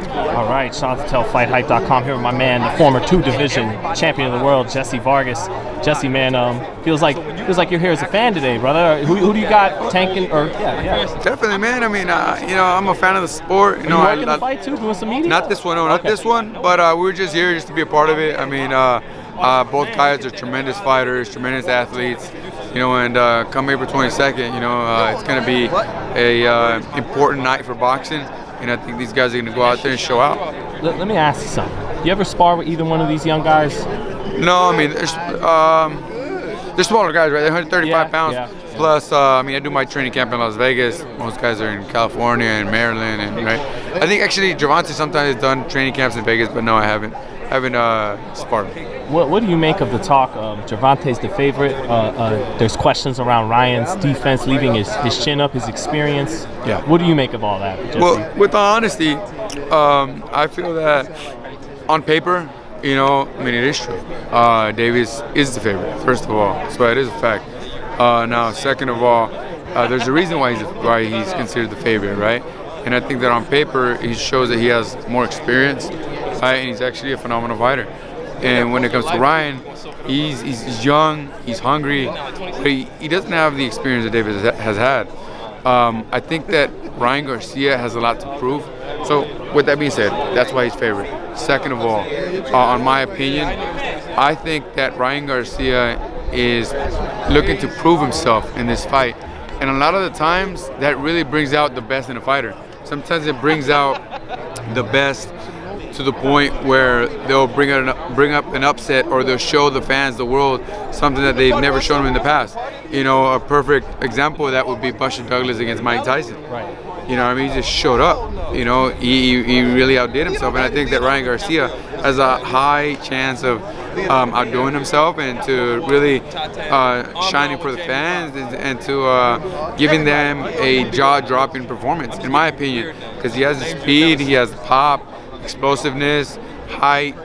All right, shout out to FightHype.com here with my man, the former two-division champion of the world, Jessie Vargas. Jessie, man, feels like you're here as a fan today, brother. Who do you got tanking? Or Definitely, man. I mean, I'm a fan of the sport. You working the fight too, doing some media? Not this one, not this one. But we were just here just to be a part of it. I mean, both guys are tremendous fighters, tremendous athletes. And come April 22nd, it's going to be a important night for boxing. And I think these guys are going to go out there and show out. Let me ask you something. You ever spar with either one of these young guys? No, I mean, they're smaller guys, right? They're 135 pounds. Yeah. Plus, I do my training camp in Las Vegas. Most guys are in California and Maryland, and right. I think actually Javonte sometimes has done training camps in Vegas, but no, I haven't sparred. What do you make of the talk of Gervonta's the favorite? There's questions around Ryan's defense, leaving his chin up, his experience. Yeah. What do you make of all that, Jesse? Well, with all honesty, I feel that on paper, it is true. Davis is the favorite, first of all, so it is a fact. Now, second of all, there's a reason why he's considered the favorite, right? And I think that on paper, he shows that he has more experience, right? And he's actually a phenomenal fighter. And when it comes to Ryan, he's young, he's hungry, but he doesn't have the experience that Davis has had. I think that Ryan Garcia has a lot to prove. So with that being said, that's why he's favorite. Second of all, on my opinion, I think that Ryan Garcia is looking to prove himself in this fight. And a lot of the times, that really brings out the best in a fighter. Sometimes it brings out the best to the point where they'll bring up an upset, or they'll show the fans, the world, something that they've never shown them in the past. A perfect example of that would be Buster Douglas against Mike Tyson. Right. He just showed up. He really outdid himself, and I think that Ryan Garcia has a high chance of outdoing himself and to really shining for the fans and to giving them a jaw-dropping performance, in my opinion, because he has the speed, he has the pop, explosiveness, height.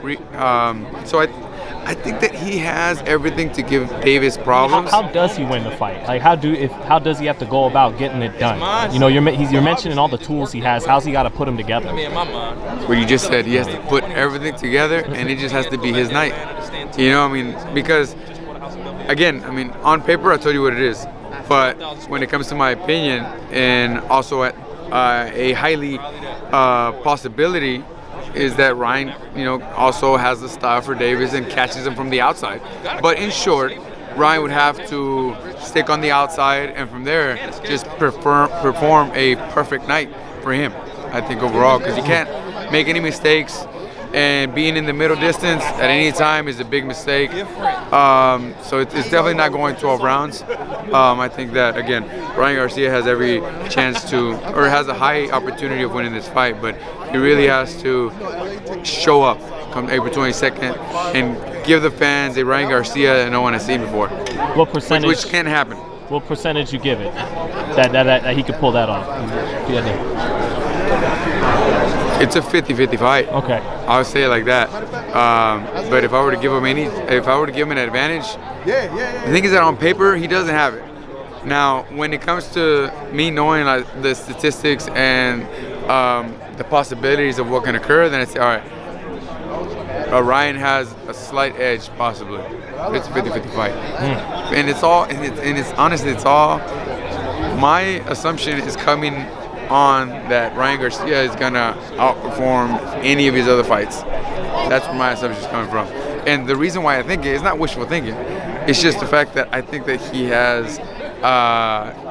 So I think that he has everything to give Davis problems. How does he win the fight? Like, how does he have to go about getting it done? You're mentioning all the tools he has. How's he got to put them together? What you just said, he has to put everything together, and it just has to be his night. Because again, on paper I told you what it is, but when it comes to my opinion, and also at a highly possibility, is that Ryan, also has the style for Davis and catches him from the outside. But in short, Ryan would have to stick on the outside, and from there, just perform a perfect night for him, I think, overall, because he can't make any mistakes, and being in the middle distance at any time is a big mistake. So it's definitely not going 12 rounds. I think that, again, Ryan Garcia has every chance to, or has a high opportunity of winning this fight, but he really has to show up come April 22nd and give the fans a Ryan Garcia that no one has seen before. What percentage? Which can happen. What percentage you give it that he could pull that off? It's a 50-50 fight. Okay. I would say it like that. But if I were to give him an advantage, the thing is that on paper he doesn't have it. Now, when it comes to me knowing the statistics and the possibilities of what can occur, then I say, all right, Ryan has a slight edge, possibly. It's a 50-50 fight. And it's honestly, my assumption is coming on that Ryan Garcia is gonna outperform any of his other fights. That's where my assumption is coming from. And the reason why I think it's not wishful thinking. It's just the fact that I think that he has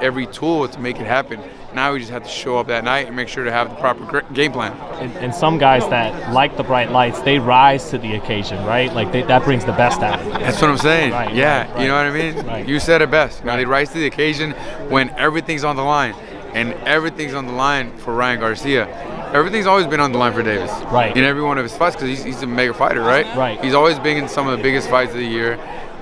every tool to make it happen. Now we just have to show up that night and make sure to have the proper game plan. And some guys that like the bright lights, they rise to the occasion, right? Like that brings the best out of them. That's what I'm saying. Right, yeah, right. You know what I mean? Right. You said it best. They rise to the occasion when everything's on the line. And everything's on the line for Ryan Garcia. Everything's always been on the line for Davis. Right. In every one of his fights, because he's a mega fighter, right? Right. He's always been in some of the biggest fights of the year.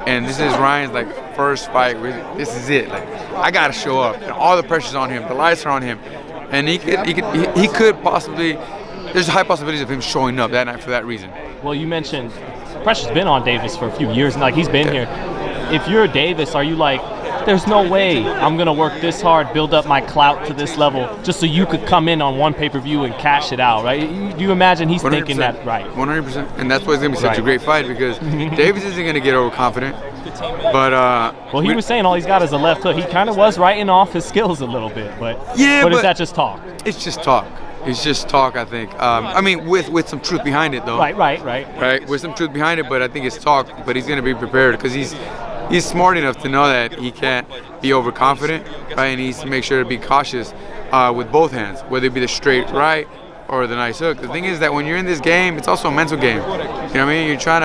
And this is Ryan's first fight. This is it. I gotta show up. And all the pressure's on him. The lights are on him. And he could possibly. There's high possibilities of him showing up that night for that reason. Well, you mentioned pressure's been on Davis for a few years, and he's been here. If you're Davis, are you there's no way I'm gonna work this hard, build up my clout to this level, just so you could come in on one pay-per-view and cash it out, right? You imagine he's thinking that, right? 100%, and that's why it's gonna be such a great fight, because Davis isn't gonna get overconfident. But well, he was saying all he's got is a left hook. He kind of was writing off his skills a little bit, but but is that just talk? It's just talk. It's just talk, I think. I mean, with some truth behind it, though. Right. With some truth behind it, but I think it's talk. But he's gonna be prepared because he's smart enough to know that he can't be overconfident, right? And he needs to make sure to be cautious with both hands, whether it be the straight right or the nice hook. The thing is that when you're in this game, it's also a mental game. You know what I mean? You're trying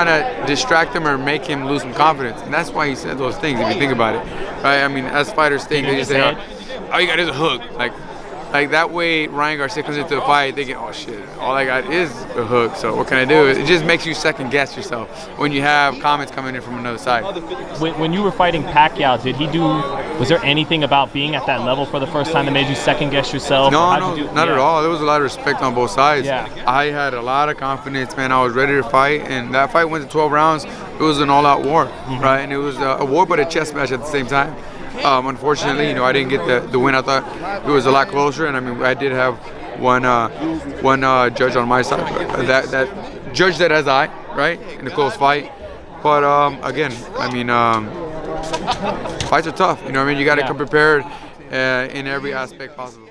to distract him or make him lose some confidence, and that's why he said those things. If you think about it, right? I mean, as fighters think, they just say, "All you got is a hook," like that way. Ryan Garcia comes into the fight thinking, "Oh shit, all I got is a hook. So what can I do?" It just makes you second guess yourself when you have comments coming in from another side. When you were fighting Pacquiao, was there anything about being at that level for the first time that made you second guess yourself? No, not at all. There was a lot of respect on both sides. Yeah. I had a lot of confidence, man. I was ready to fight, and that fight went to 12 rounds. It was an all-out war, right? And it was a war, but a chess match at the same time. Unfortunately, I didn't get the win. I thought it was a lot closer, and I mean, I did have one judge on my side. That judge that has eye, right, in a close fight. But again, I mean, fights are tough. You know what I mean? You got to come prepared in every aspect possible.